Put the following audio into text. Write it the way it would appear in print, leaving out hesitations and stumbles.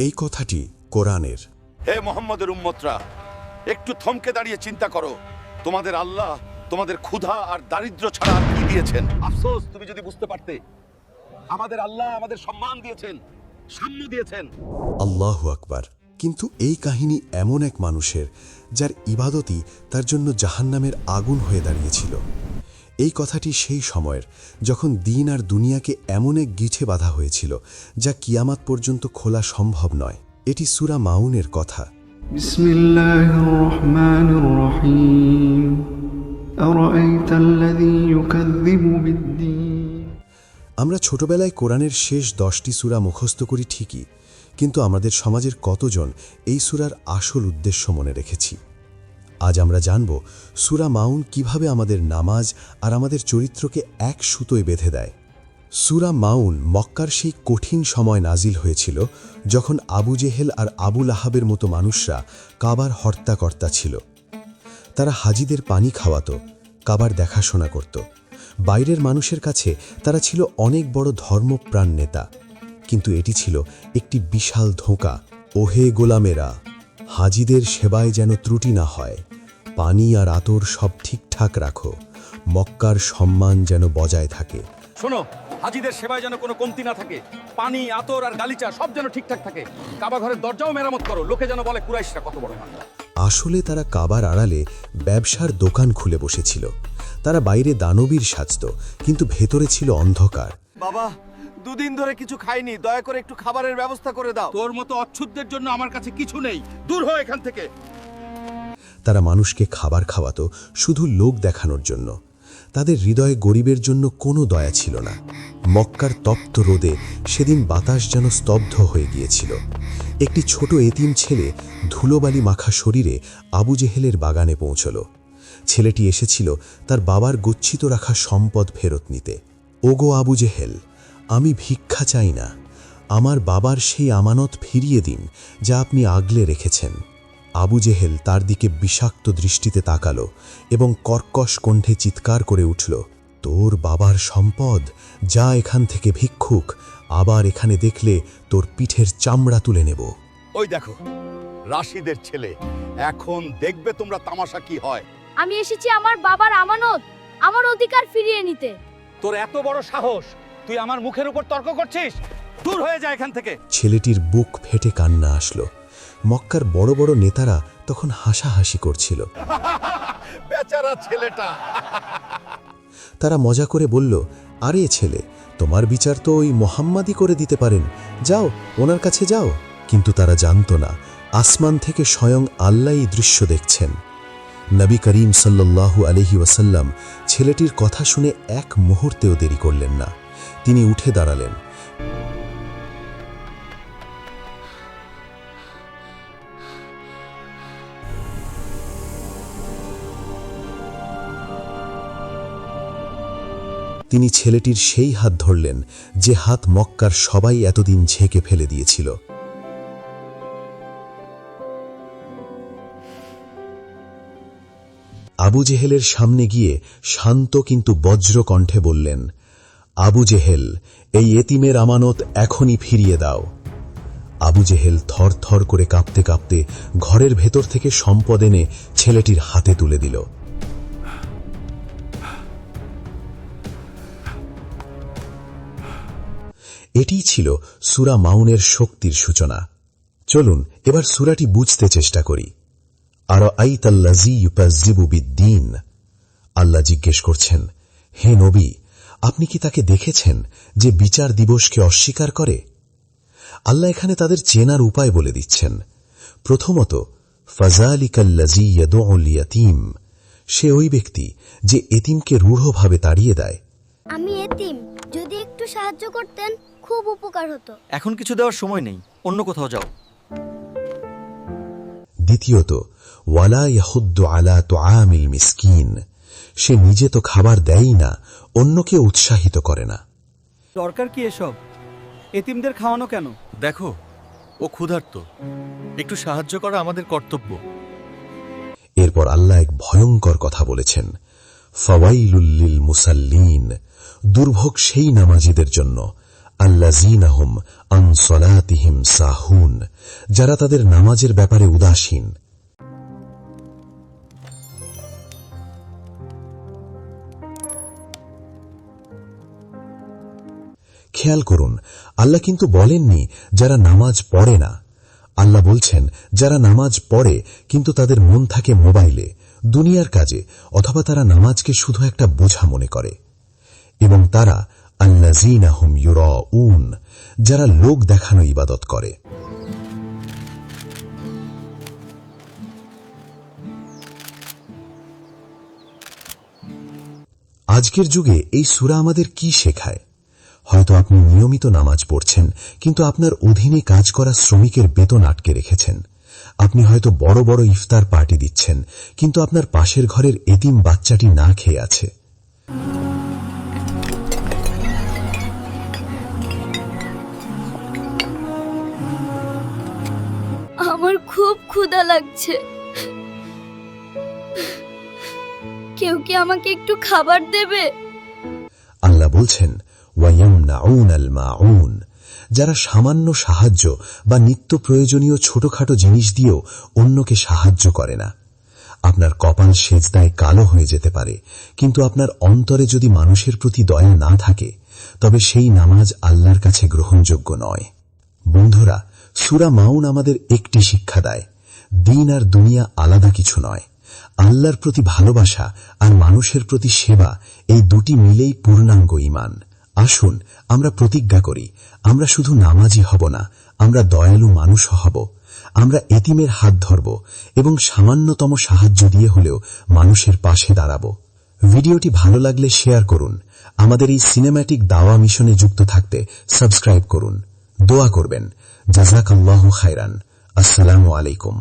এই কথাটি কোরআনের। হে মুহাম্মদের উম্মতরা, একটু থমকে দাঁড়িয়ে চিন্তা করো, তোমাদের আল্লাহ তোমাদের ক্ষুধা আর দারিদ্র ছাড়া আর কি দিয়েছেন। আফসোস, তুমি যদি বুঝতে পারতে, আমাদের আল্লাহ আমাদের সম্মান দিয়েছেন, সাম্য দিয়েছেন। আল্লাহু আকবার। কিন্তু এই কাহিনী এমন এক মানুষের, যার ইবাদতই তার জন্য জাহান্নামের আগুন হয়ে দাঁড়িয়েছিল। এই কথাটি সেই সময়ের, যখন দিন আর দুনিয়াকে এমন এক গিঠে বাঁধা হয়েছিল যা কিয়ামত পর্যন্ত খোলা সম্ভব নয়। এটি সূরা মাউনের কথা। বিসমিল্লাহির রহমানির রহিম। আরাআইতাল্লাযী ইউকাযযিবু বিদ্দীন। আমরা ছোটবেলায় কোরআনের শেষ 10টি সূরা মুখস্থ করি ঠিকই, কিন্তু আমাদের সমাজের কতজন এই সূরার আসল উদ্দেশ্য মনে রেখেছি? আজ আমরা জানব সূরা মাউন কিভাবে আমাদের নামাজ আর আমাদের চরিত্রকে এক সুতোয় বেঁধে দেয়। সূরা মাউন মক্কার সেই কঠিন সময় নাজিল হয়েছিল, যখন আবু জেহেল আর আবু লাহাবের মতো মানুষরা কাবার হর্তাকর্তা ছিল। তারা হাজিদের পানি খাওয়াতো, কাবার দেখাশোনা করত। বাইরের মানুষের কাছে তারা ছিল অনেক বড় ধর্মপ্রাণ নেতা, কিন্তু এটি ছিল একটি বিশাল ধোঁকা। ওহে গোলামেরা, হাজিদের সেবায় যেন ত্রুটি না হয়, পানি আর আতর সব ঠিকঠাক রাখো, মক্কার সম্মান যেন বজায় থাকে। শোনো, হাজিদের সেবায় যেন কোনো কমতি না থাকে, পানি, আতর আর গালিচা সব যেন ঠিকঠাক থাকে। কাবা ঘরের দরজাও মেরামত করো, লোকে যেন বলে কুরাইশরা কত বড় মানুষ। আসলে তারা কাবার আড়ালে ব্যবসার দোকান খুলে বসেছিল। তারা বাইরে দানবীর সাজত, কিন্তু ভেতরে ছিল অন্ধকার। বাবা, দুদিন ধরে কিছু খাইনি, দয়া করে একটু খাবারের ব্যবস্থা করে দাও। তোর মতো অচ্ছুতদের জন্য আমার কাছে কিছু নেই, দূর হও এখান থেকে। তারা মানুষকে খাবার খাওয়াতো শুধু লোক দেখানোর জন্য। তাদের হৃদয়ে গরিবের জন্য কোনো দয়া ছিল না। মক্কার তপ্ত রোদে সেদিন বাতাস যেন স্তব্ধ হয়ে গিয়েছিল। একটি ছোট এতিম ছেলে ধুলোবালি মাখা শরীরে আবু জেহেলের বাগানে পৌঁছল। ছেলেটি এসেছিল তার বাবার গচ্ছিত রাখা সম্পদ ফেরত নিতে। ওগো আবু জেহেল, আমি ভিক্ষা চাই না, আমার বাবার সেই আমানত ফিরিয়ে দিন যা আপনি আগলে রেখেছেন। আবু জেহেল তার দিকে বিষাক্ত দৃষ্টিতে তাকালো এবং কর্কশ কণ্ঠে চিৎকার করে উঠল, তোর বাবার সম্পদ, যা এখান থেকে ভিক্ষুক, আবার এখানে দেখলে তোর পিঠের চামড়া তুলে নেব। ওই দেখো, রাশিদের ছেলে, এখন দেখবে তোমরা তামাশা কি হয়। আমি এসেছি আমার বাবার আমানত, আমার অধিকার ফিরিয়ে নিতে। তোর এত বড় সাহস, তুই আমার মুখের উপর তর্ক করছিস? দূর হয়ে যা এখান থেকে। ছেলেটির বুক ফেটে কান্না আসলো। মক্কার বড় বড় নেতারা তখন হাসাহাসি করছিল। বেচারা ছেলেটা। তারা মজা করে বলল, আরে ছেলে, তোমার বিচার তো ওই মোহাম্মদই করে দিতে পারেন, যাও ওনার কাছে যাও। কিন্তু তারা জানত না, আসমান থেকে স্বয়ং আল্লাহই দৃশ্য দেখছেন। নবী করিম সাল্লাল্লাহু আলাইহি ওয়াসাল্লাম ছেলেটির কথা শুনে এক মুহূর্তেও দেরি করলেন না। তিনি উঠে দাঁড়ালেন। তিনি ছেলেটির সেই হাত ধরলেন যে হাত মক্কার সবাই এতদিন ঝেঁকে ফেলে দিয়েছিল। আবু জেহেলের সামনে গিয়ে শান্ত কিন্তু বজ্র কণ্ঠে বললেন, আবু জেহেল, এই এতিমের আমানত এখনই ফিরিয়ে দাও। আবু জেহেল থর থর করে কাঁপতে কাঁপতে ঘরের ভেতর থেকে সম্পদ এনে ছেলেটির হাতে তুলে দিল। এটিই ছিল সূরা মাউনের শক্তির সূচনা। চলুন এবার সূরাটি বুঝতে চেষ্টা করি। আরাআইতাল্লাযী ইউকাযযিবু বিদ্দীন। আল্লাহ জিজ্ঞেস করছেন, হে নবী, আপনি কি তাকে দেখেছেন যে বিচার দিবসকে অস্বীকার করে? আল্লাহ এখানে তাদের চেনার উপায় বলে দিচ্ছেন। প্রথমত, ফাযালিকাল্লাযী ইয়াদউল ইয়াতীম। সে ওই ব্যক্তি যে এতিমকে রূঢ়ভাবে তাড়িয়ে দেয়। আমি এতিম, যদি একটু সাহায্য করতেন খুব উপকার হতো। এখন কিছু দেওয়ার সময় নেই, অন্য কোথাও যাও। দ্বিতীয়ত, ওয়ালা ইয়াহুদ্দু আলা তুআমিল মিসকিন। সে নিজে তো খাবার দেয়ই না, অন্যকে উৎসাহিত করে না। দরকার কি এসব? এতিমদের খাওয়ানো কেন? দেখো, ও ক্ষুধার্ত, একটু সাহায্য করা আমাদের কর্তব্য। এরপর আল্লাহ এক ভয়ঙ্কর কথা বলেছেন, ফাওয়াইলুল লিল মুসাল্লিন। দুর্ভোগ সেই নামাজীদের জন্য আল্লাযীনা হুম আন সলাতিহিম সাহুন, যারা তাদের নামাজের ব্যাপারে উদাসীন। খেয়াল করুন, আল্লাহ কিন্তু বলেননি যারা নামাজ পড়ে না। আল্লাহ বলছেন যারা নামাজ পড়ে কিন্তু তাদের মন থাকে মোবাইলে, দুনিয়ার কাজে, অথবা তারা নামাজকে শুধু একটা বোঝা মনে করে। এবং তারা আল্লাযীনা হুম ইউরাউন, যারা লোক দেখানো ইবাদত করে। আজকের যুগে এই সূরা আমাদের কি শেখায়? হয়তো আপনি নিয়মিত নামাজ পড়ছেন, কিন্তু আপনার অধীনে কাজ করা শ্রমিকের বেতন আটকে রেখেছেন। আপনি হয়তো বড় বড় ইফতার পার্টি দিচ্ছেন, কিন্তু আপনার পাশের ঘরের এতিম বাচ্চাটি না খেয়ে আছে। আমার খুব ক্ষুধা লাগছে, কেউ কি আমাকে একটু খাবার দেবে? আল্লাহ বলছেন ওয়ায়ামনাউনাল মাউন, যারা সামান্য সাহায্য বা নিত্য প্রয়োজনীয় ছোটখাটো জিনিস দিয়েও অন্যকে সাহায্য করে না। আপনার কপাল সেজদায় কালো হয়ে যেতে পারে, কিন্তু আপনার অন্তরে যদি মানুষের প্রতি দয়া না থাকে, তবে সেই নামাজ আল্লাহর কাছে গ্রহণযোগ্য নয়। বন্ধুরা, সূরা মাউন আমাদের একটি শিক্ষা দেয়, দিন আর দুনিয়া আলাদা কিছু নয়। আল্লাহর প্রতি ভালোবাসা আর মানুষের প্রতি সেবা, এই দুটি মিলেই পূর্ণাঙ্গ ঈমান। আসুন আমরা প্রতিজ্ঞা করি, আমরা শুধু নামাজি হব না, আমরা দয়ালু মানুষও হব। আমরা এতিমের হাত ধরব এবং সামান্যতম সাহায্য দিয়ে হলেও মানুষের পাশে দাঁড়াব। ভিডিওটি ভালো লাগলে শেয়ার করুন। আমাদের এই সিনেম্যাটিক দাওয়া মিশনে যুক্ত থাকতে সাবস্ক্রাইব করুন। দোয়া করবেন। জাযাকাল্লাহু খায়রান। আসসালামু আলাইকুম।